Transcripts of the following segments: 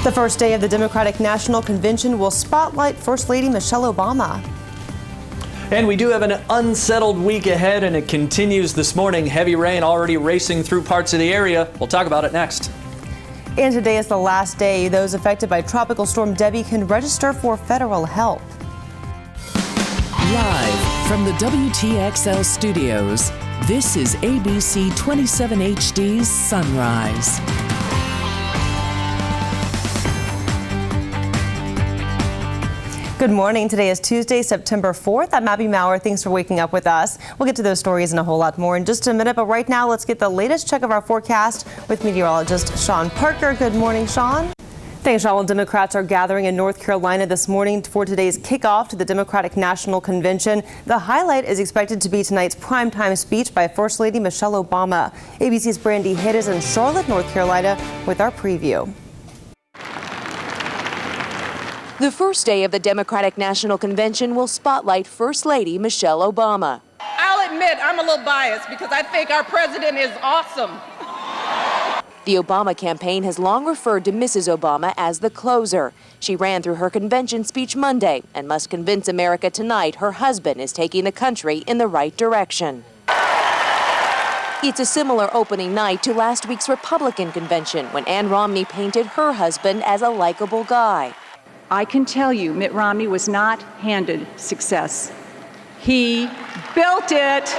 The first day of the Democratic National Convention will spotlight First Lady Michelle Obama. And we do have an unsettled week ahead, and it continues this morning. Heavy rain already racing through parts of the area. We'll talk about it next. And today is the last day those affected by Tropical Storm Debbie can register for federal help. Live from the WTXL studios, this is ABC 27 HD's Sunrise. Good morning. Today is Tuesday, September 4th. I'm Abby Maurer. Thanks for waking up with us. We'll get to those stories and a whole lot more in just a minute. But right now, let's get the latest check of our forecast with meteorologist Sean Parker. Good morning, Sean. Thanks, Sean. Well, Democrats are gathering in North Carolina this morning for today's kickoff to the Democratic National Convention. The highlight is expected to be tonight's primetime speech by First Lady Michelle Obama. ABC's Brandy Hitt is in Charlotte, North Carolina with our preview. The first day of the Democratic National Convention will spotlight First Lady Michelle Obama. I'll admit I'm a little biased because I think our president is awesome. The Obama campaign has long referred to Mrs. Obama as the closer. She ran through her convention speech Monday and must convince America tonight her husband is taking the country in the right direction. It's a similar opening night to last week's Republican convention when Ann Romney painted her husband as a likable guy. I can tell you, Mitt Romney was not handed success. He built it.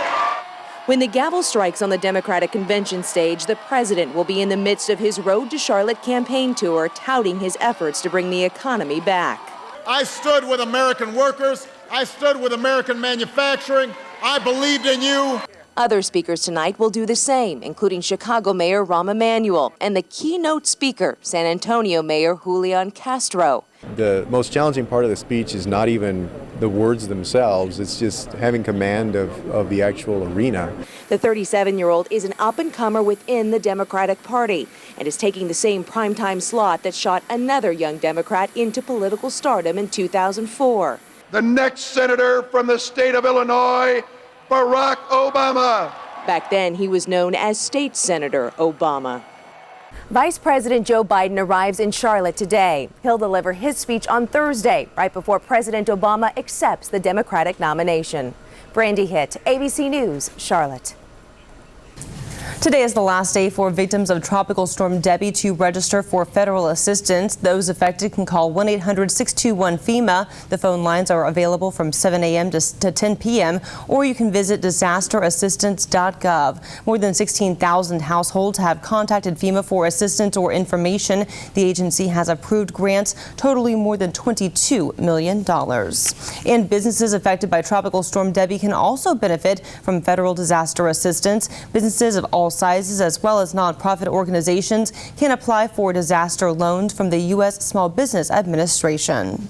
When the gavel strikes on the Democratic convention stage, the president will be in the midst of his Road to Charlotte campaign tour, touting his efforts to bring the economy back. I stood with American workers. I stood with American manufacturing. I believed in you. Other speakers tonight will do the same, including Chicago Mayor Rahm Emanuel and the keynote speaker, San Antonio Mayor Julian Castro. The most challenging part of the speech is not even the words themselves, it's just having command of the actual arena. The 37-year-old is an up-and-comer within the Democratic Party and is taking the same primetime slot that shot another young Democrat into political stardom in 2004. The next senator from the state of Illinois, Barack Obama. Back then, he was known as State Senator Obama. Vice President Joe Biden arrives in Charlotte today. He'll deliver his speech on Thursday, right before President Obama accepts the Democratic nomination. Brandy Hitt, ABC News, Charlotte. Today is the last day for victims of Tropical Storm Debbie to register for federal assistance. Those affected can call 1-800-621-FEMA. The phone lines are available from 7 a.m. to 10 p.m. or you can visit disasterassistance.gov. More than 16,000 households have contacted FEMA for assistance or information. The agency has approved grants totaling more than $22 million. And businesses affected by Tropical Storm Debbie can also benefit from federal disaster assistance. Businesses of all sizes as well as nonprofit organizations can apply for disaster loans from the U.S. Small Business Administration.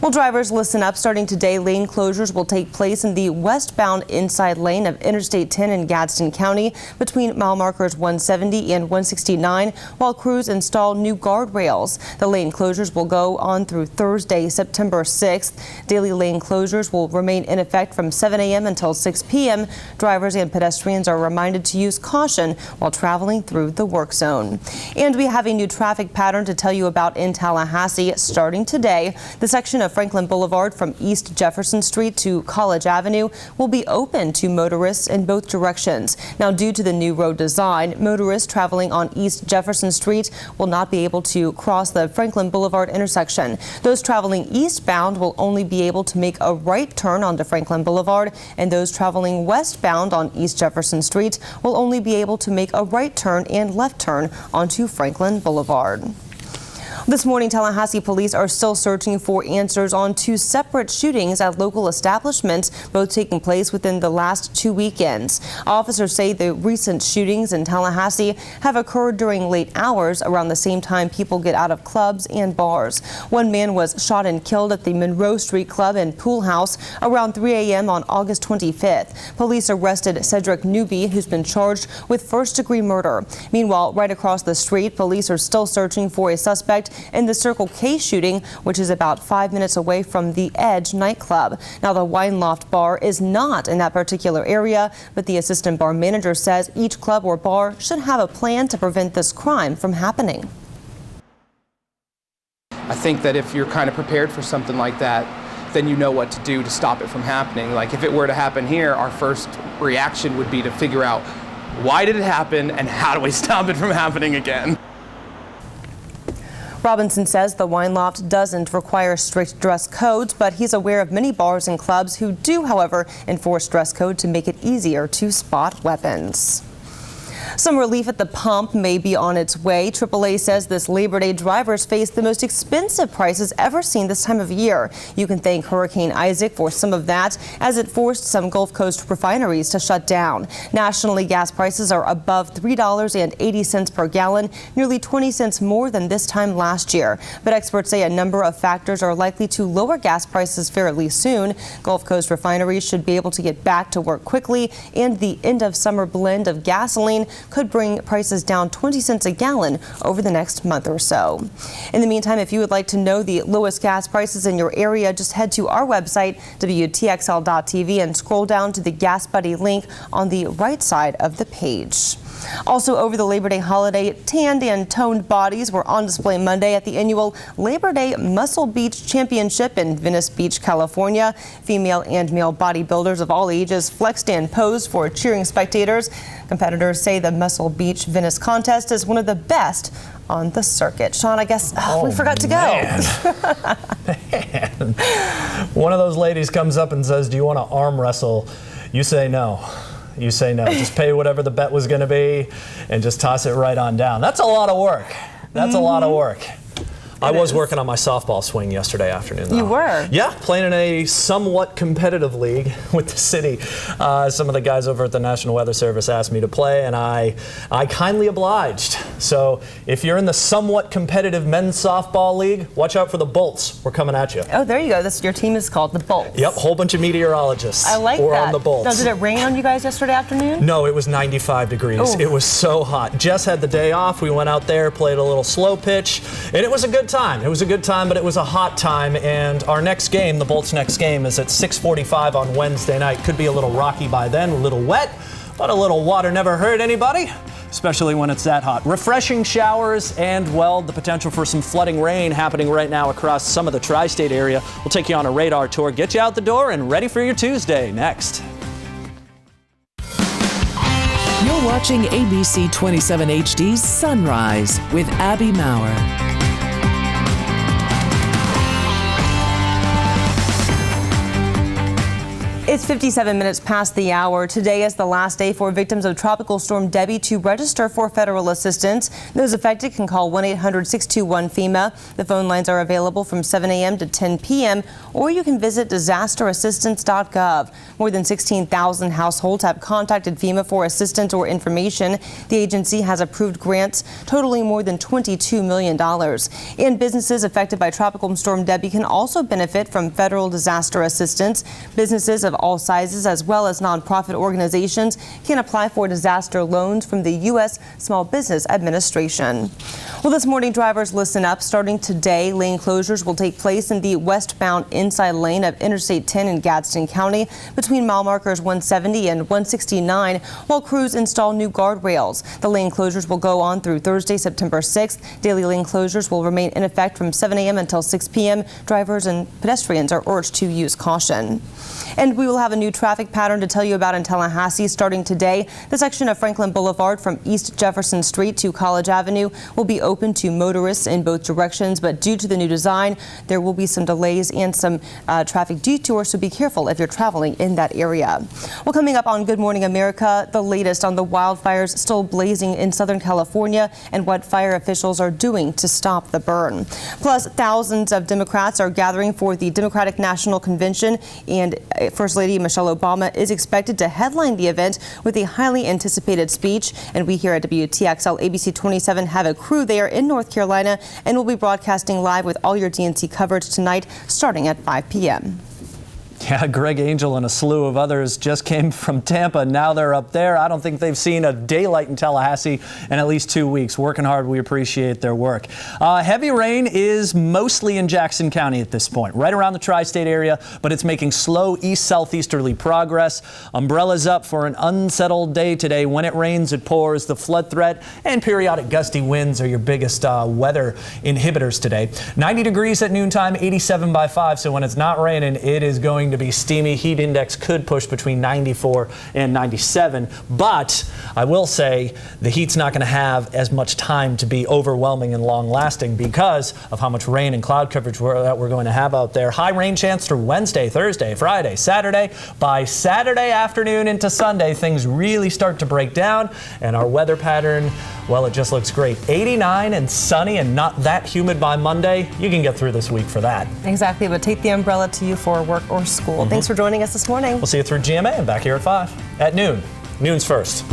Well, drivers, listen up. Starting today, lane closures will take place in the westbound inside lane of Interstate 10 in Gadsden County between mile markers 170 and 169 while crews install new guardrails. The lane closures will go on through Thursday, September 6th. Daily lane closures will remain in effect from 7 a.m. until 6 p.m. Drivers and pedestrians are reminded to use caution while traveling through the work zone. And we have a new traffic pattern to tell you about in Tallahassee. Starting today, the section of Franklin Boulevard from East Jefferson Street to College Avenue will be open to motorists in both directions. Now, due to the new road design, motorists traveling on East Jefferson Street will not be able to cross the Franklin Boulevard intersection. Those traveling eastbound will only be able to make a right turn onto Franklin Boulevard, and those traveling westbound on East Jefferson Street will only be able to make a right turn and left turn onto Franklin Boulevard. This morning, Tallahassee police are still searching for answers on two separate shootings at local establishments, both taking place within the last 2 weekends. Officers say the recent shootings in Tallahassee have occurred during late hours around the same time people get out of clubs and bars. One man was shot and killed at the Monroe Street Club and Pool House around 3 a.m. on August 25th. Police arrested Cedric Newby, who's been charged with first-degree murder. Meanwhile, right across the street, police are still searching for a suspect in the Circle K shooting, which is about 5 minutes away from the Edge nightclub. Now, the Wine Loft bar is not in that particular area, but the assistant bar manager says each club or bar should have a plan to prevent this crime from happening. I think that if you're kind of prepared for something like that, then you know what to do to stop it from happening. Like if it were to happen here, our first reaction would be to figure out why did it happen and how do we stop it from happening again. Robinson says the wine loft doesn't require strict dress codes, but he's aware of many bars and clubs who do, however, enforce dress code to make it easier to spot weapons. Some relief at the pump may be on its way. AAA says this Labor Day drivers face the most expensive prices ever seen this time of year. You can thank Hurricane Isaac for some of that, as it forced some Gulf Coast refineries to shut down. Nationally, gas prices are above $3.80 per gallon, nearly 20 cents more than this time last year. But experts say a number of factors are likely to lower gas prices fairly soon. Gulf Coast refineries should be able to get back to work quickly, and the end of summer blend of gasoline could bring prices down 20 cents a gallon over the next month or so. In the meantime, if you would like to know the lowest gas prices in your area, just head to our website, WTXL.tv, and scroll down to the Gas Buddy link on the right side of the page. Also, over the Labor Day holiday, tanned and toned bodies were on display Monday at the annual Labor Day Muscle Beach Championship in Venice Beach, California. Female and male bodybuilders of all ages flexed and posed for cheering spectators. Competitors say the Muscle Beach Venice contest is one of the best on the circuit. Sean, I guess we forgot to go. Man. One of those ladies comes up and says, "Do you want to arm wrestle?" You say no. You say no. Just pay whatever the bet was going to be and just toss it right on down. That's a lot of work. That's a lot of work. I was working on my softball swing yesterday afternoon, though. You were? Yeah, playing in a somewhat competitive league with the city. Some of the guys over at the National Weather Service asked me to play, and I kindly obliged. So if you're in the somewhat competitive men's softball league, watch out for the Bolts. We're coming at you. Oh, there you go. Your team is called the Bolts. Yep, whole bunch of meteorologists. I like or that. on the Bolts. Now, did it rain on you guys yesterday afternoon? No, it was 95 degrees. Ooh. It was so hot. Jess had the day off. We went out there, played a little slow pitch, and it was a good time. It was a good time, but it was a hot time, and our next game, the Bolts' next game, is at 6:45 on Wednesday night. Could be a little rocky by then, a little wet, but a little water never hurt anybody, especially when it's that hot. Refreshing showers and, well, the potential for some flooding rain happening right now across some of the tri-state area. We'll take you on a radar tour, get you out the door, and ready for your Tuesday next. You're watching ABC 27 HD's Sunrise with Abby Maurer. It's 57 minutes past the hour. Today is the last day for victims of Tropical Storm Debbie to register for federal assistance. Those affected can call 1-800-621-FEMA. The phone lines are available from 7 a.m. to 10 p.m. or you can visit disasterassistance.gov. More than 16,000 households have contacted FEMA for assistance or information. The agency has approved grants totaling more than $22 million. And businesses affected by Tropical Storm Debbie can also benefit from federal disaster assistance. Businesses of all sizes, as well as nonprofit organizations, can apply for disaster loans from the U.S. Small Business Administration. Well, this morning, drivers, listen up. Starting today, lane closures will take place in the westbound inside lane of Interstate 10 in Gadsden County between mile markers 170 and 169, while crews install new guardrails. The lane closures will go on through Thursday, September 6th. Daily lane closures will remain in effect from 7 a.m. until 6 p.m. Drivers and pedestrians are urged to use caution. And we will have a new traffic pattern to tell you about in Tallahassee starting today. The section of Franklin Boulevard from East Jefferson Street to College Avenue will be open to motorists in both directions, but due to the new design, there will be some delays and some traffic detours, so be careful if you're traveling in that area. Well, coming up on Good Morning America, the latest on the wildfires still blazing in Southern California and what fire officials are doing to stop the burn. Plus, thousands of Democrats are gathering for the Democratic National Convention, and First Lady Michelle Obama is expected to headline the event with a highly anticipated speech. And we here at WTXL ABC 27 have a crew there in North Carolina, and we'll be broadcasting live with all your DNC coverage tonight starting at 5 p.m. Yeah, Greg Angel and a slew of others just came from Tampa. Now they're up there. I don't think they've seen a daylight in Tallahassee in at least 2 weeks. Working hard. We appreciate their work. Heavy rain is mostly in Jackson County at this point, right around the tri-state area, but it's making slow east-southeasterly progress. Umbrellas up for an unsettled day today. When it rains, it pours. The flood threat and periodic gusty winds are your biggest weather inhibitors today. 90 degrees at noontime, 87 by 5. So when it's not raining, it is going to be steamy. Heat index could push between 94 and 97, but I will say the heat's not going to have as much time to be overwhelming and long lasting because of how much rain and cloud coverage that we're going to have out there. High rain chance through Wednesday, Thursday, Friday, Saturday. By Saturday afternoon into Sunday, things really start to break down, and our weather pattern, well, it just looks great. 89 and sunny and not that humid by Monday. You can get through this week for that. Exactly, but take the umbrella to you for work or school. Thanks for joining us this morning. We'll see you through GMA and back here at 5 at noon. Noon's first.